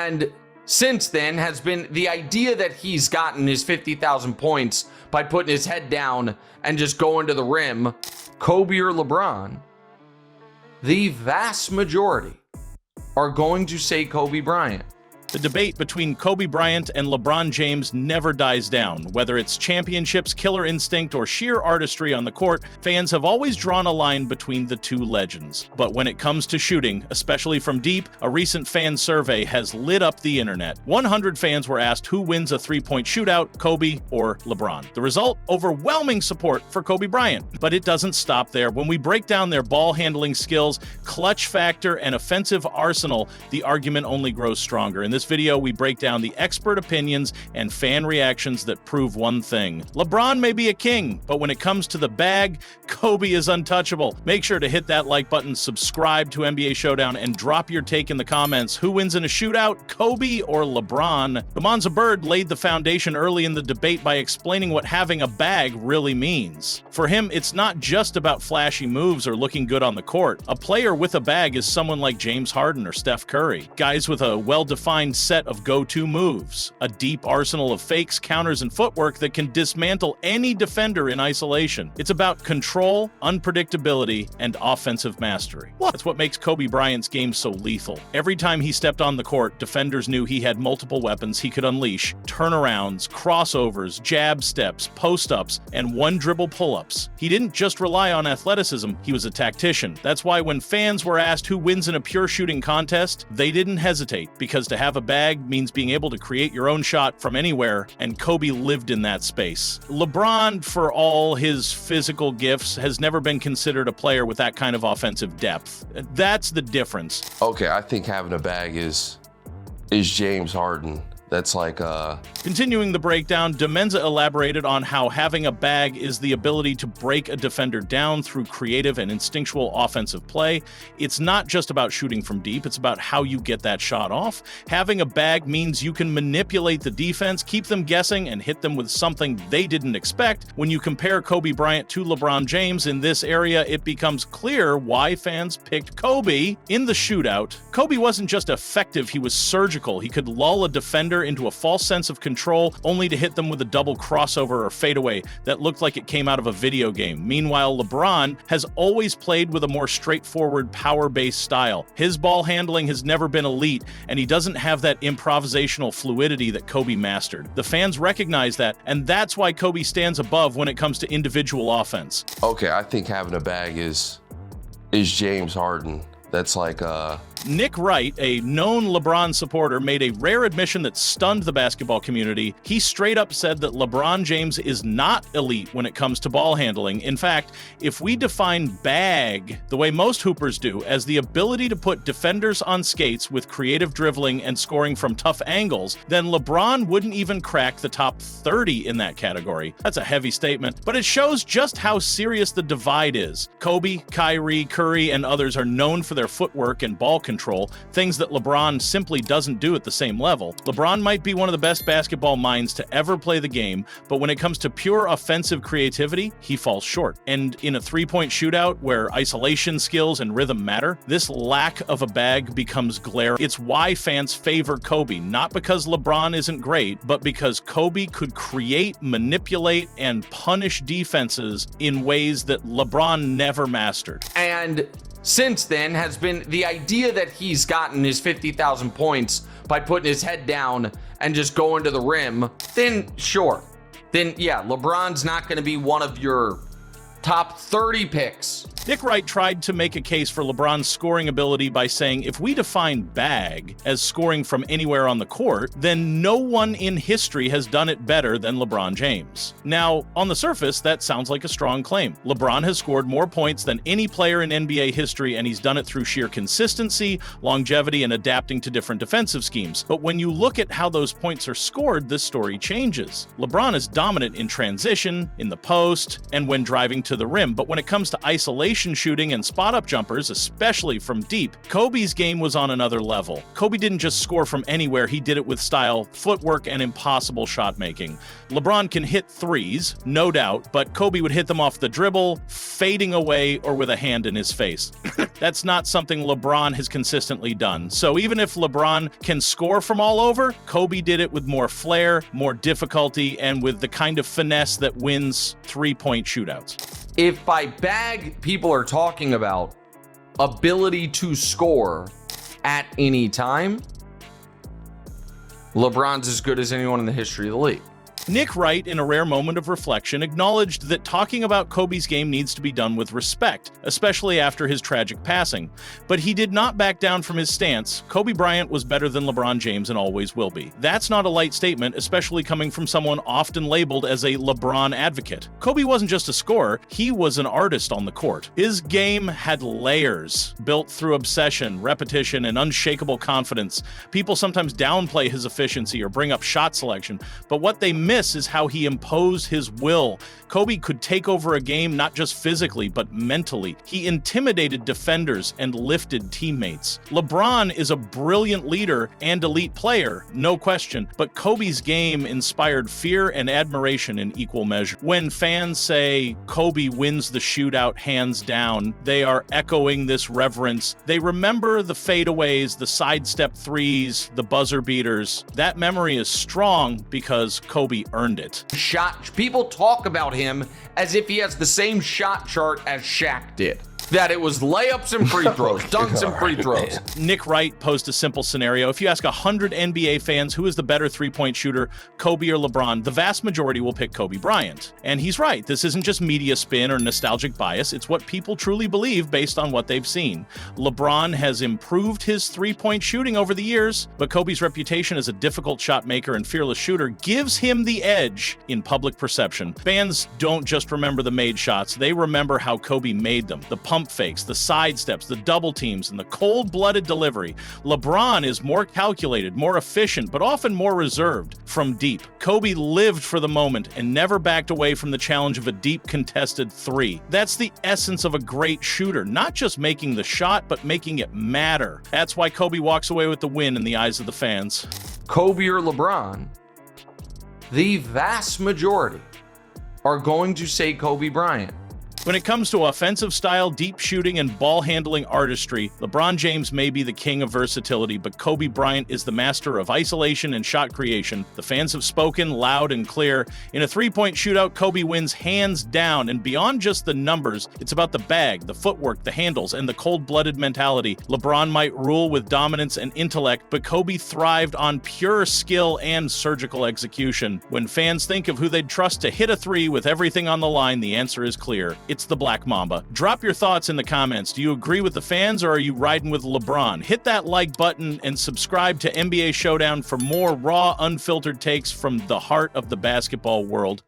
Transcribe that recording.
And since then has been the idea that he's gotten his 50,000 points by putting his head down and just going to the rim, Kobe or LeBron. The vast majority are going to say Kobe Bryant. The debate between Kobe Bryant and LeBron James never dies down. Whether it's championships, killer instinct, or sheer artistry on the court, fans have always drawn a line between the two legends. But when it comes to shooting, especially from deep, a recent fan survey has lit up the internet. 100 fans were asked who wins a three-point shootout, Kobe or LeBron. The result? Overwhelming support for Kobe Bryant. But it doesn't stop there. When we break down their ball handling skills, clutch factor, and offensive arsenal, the argument only grows stronger. In this video, we break down the expert opinions and fan reactions that prove one thing. LeBron may be a king, but when it comes to the bag, Kobe is untouchable. Make sure to hit that like button, subscribe to NBA Showdown, and drop your take in the comments. Who wins in a shootout, Kobe or LeBron? Lamonza Bird laid the foundation early in the debate by explaining what having a bag really means. For him, it's not just about flashy moves or looking good on the court. A player with a bag is someone like James Harden or Steph Curry. Guys with a well-defined set of go-to moves, a deep arsenal of fakes, counters, and footwork that can dismantle any defender in isolation. It's about control, unpredictability, and offensive mastery. That's what makes Kobe Bryant's game so lethal. Every time he stepped on the court, defenders knew he had multiple weapons he could unleash: turnarounds, crossovers, jab steps, post-ups, and one-dribble pull-ups. He didn't just rely on athleticism, he was a tactician. That's why when fans were asked who wins in a pure shooting contest, they didn't hesitate, because to have a bag means being able to create your own shot from anywhere, and Kobe lived in that space. LeBron, for all his physical gifts, has never been considered a player with that kind of offensive depth. That's the difference. Okay, I think having a bag is James Harden. That's like Continuing the breakdown, Demenza elaborated on how having a bag is the ability to break a defender down through creative and instinctual offensive play. It's not just about shooting from deep, it's about how you get that shot off. Having a bag means you can manipulate the defense, keep them guessing, and hit them with something they didn't expect. When you compare Kobe Bryant to LeBron James in this area, it becomes clear why fans picked Kobe. In the shootout, Kobe wasn't just effective, he was surgical. He could lull a defender into a false sense of control, only to hit them with a double crossover or fadeaway that looked like it came out of a video game. Meanwhile, LeBron has always played with a more straightforward, power-based style. His ball handling has never been elite, and he doesn't have that improvisational fluidity that Kobe mastered. The fans recognize that, and that's why Kobe stands above when it comes to individual offense. Okay, I think having a bag is James Harden. That's like Nick Wright, a known LeBron supporter, made a rare admission that stunned the basketball community. He straight up said that LeBron James is not elite when it comes to ball handling. In fact, if we define bag the way most hoopers do, as the ability to put defenders on skates with creative dribbling and scoring from tough angles, then LeBron wouldn't even crack the top 30 in that category. That's a heavy statement, but it shows just how serious the divide is. Kobe, Kyrie, Curry, and others are known for their footwork and ball control, things that LeBron simply doesn't do at the same level. LeBron might be one of the best basketball minds to ever play the game, but when it comes to pure offensive creativity, he falls short. And in a three-point shootout where isolation skills and rhythm matter, this lack of a bag becomes glaring. It's why fans favor Kobe, not because LeBron isn't great, but because Kobe could create, manipulate, and punish defenses in ways that LeBron never mastered. And since then has been the idea that he's gotten his 50,000 points by putting his head down and just going to the rim, then sure. Then yeah, LeBron's not going to be one of your top 30 picks. Nick Wright tried to make a case for LeBron's scoring ability by saying if we define bag as scoring from anywhere on the court, then no one in history has done it better than LeBron James. Now, on the surface, that sounds like a strong claim. LeBron has scored more points than any player in NBA history, and he's done it through sheer consistency, longevity, and adapting to different defensive schemes. But when you look at how those points are scored, this story changes. LeBron is dominant in transition, in the post, and when driving to the rim, but when it comes to isolation shooting and spot-up jumpers, especially from deep, Kobe's game was on another level. Kobe didn't just score from anywhere, he did it with style, footwork, and impossible shot-making. LeBron can hit threes, no doubt, but Kobe would hit them off the dribble, fading away, or with a hand in his face. That's not something LeBron has consistently done. So even if LeBron can score from all over, Kobe did it with more flair, more difficulty, and with the kind of finesse that wins three-point shootouts. If by bag people are talking about ability to score at any time, LeBron's as good as anyone in the history of the league. Nick Wright, in a rare moment of reflection, acknowledged that talking about Kobe's game needs to be done with respect, especially after his tragic passing. But he did not back down from his stance. Kobe Bryant was better than LeBron James and always will be. That's not a light statement, especially coming from someone often labeled as a LeBron advocate. Kobe wasn't just a scorer, he was an artist on the court. His game had layers, built through obsession, repetition, and unshakable confidence. People sometimes downplay his efficiency or bring up shot selection, but what they miss is how he imposed his will. Kobe could take over a game not just physically, but mentally. He intimidated defenders and lifted teammates. LeBron is a brilliant leader and elite player, no question, but Kobe's game inspired fear and admiration in equal measure. When fans say Kobe wins the shootout hands down, they are echoing this reverence. They remember the fadeaways, the sidestep threes, the buzzer beaters. That memory is strong because Kobe earned it. People talk about him as if he has the same shot chart as Shaq did. That it was layups and free throws, dunks and free throws. Nick Wright posed a simple scenario. If you ask 100 NBA fans who is the better three-point shooter, Kobe or LeBron, the vast majority will pick Kobe Bryant. And he's right. This isn't just media spin or nostalgic bias. It's what people truly believe based on what they've seen. LeBron has improved his three-point shooting over the years, but Kobe's reputation as a difficult shot maker and fearless shooter gives him the edge in public perception. Fans don't just remember the made shots. They remember how Kobe made them. The pump fakes, the side steps, the double teams, and the cold-blooded delivery. LeBron is more calculated, more efficient, but often more reserved from deep. Kobe lived for the moment and never backed away from the challenge of a deep contested three. That's the essence of a great shooter, not just making the shot, but making it matter. That's why Kobe walks away with the win in the eyes of the fans. Kobe or LeBron, the vast majority are going to say Kobe Bryant. When it comes to offensive style, deep shooting, and ball handling artistry, LeBron James may be the king of versatility, but Kobe Bryant is the master of isolation and shot creation. The fans have spoken loud and clear. In a three-point shootout, Kobe wins hands down, and beyond just the numbers, it's about the bag, the footwork, the handles, and the cold-blooded mentality. LeBron might rule with dominance and intellect, but Kobe thrived on pure skill and surgical execution. When fans think of who they'd trust to hit a three with everything on the line, the answer is clear. It's the Black Mamba. Drop your thoughts in the comments. Do you agree with the fans or are you riding with LeBron? Hit that like button and subscribe to NBA Showdown for more raw, unfiltered takes from the heart of the basketball world.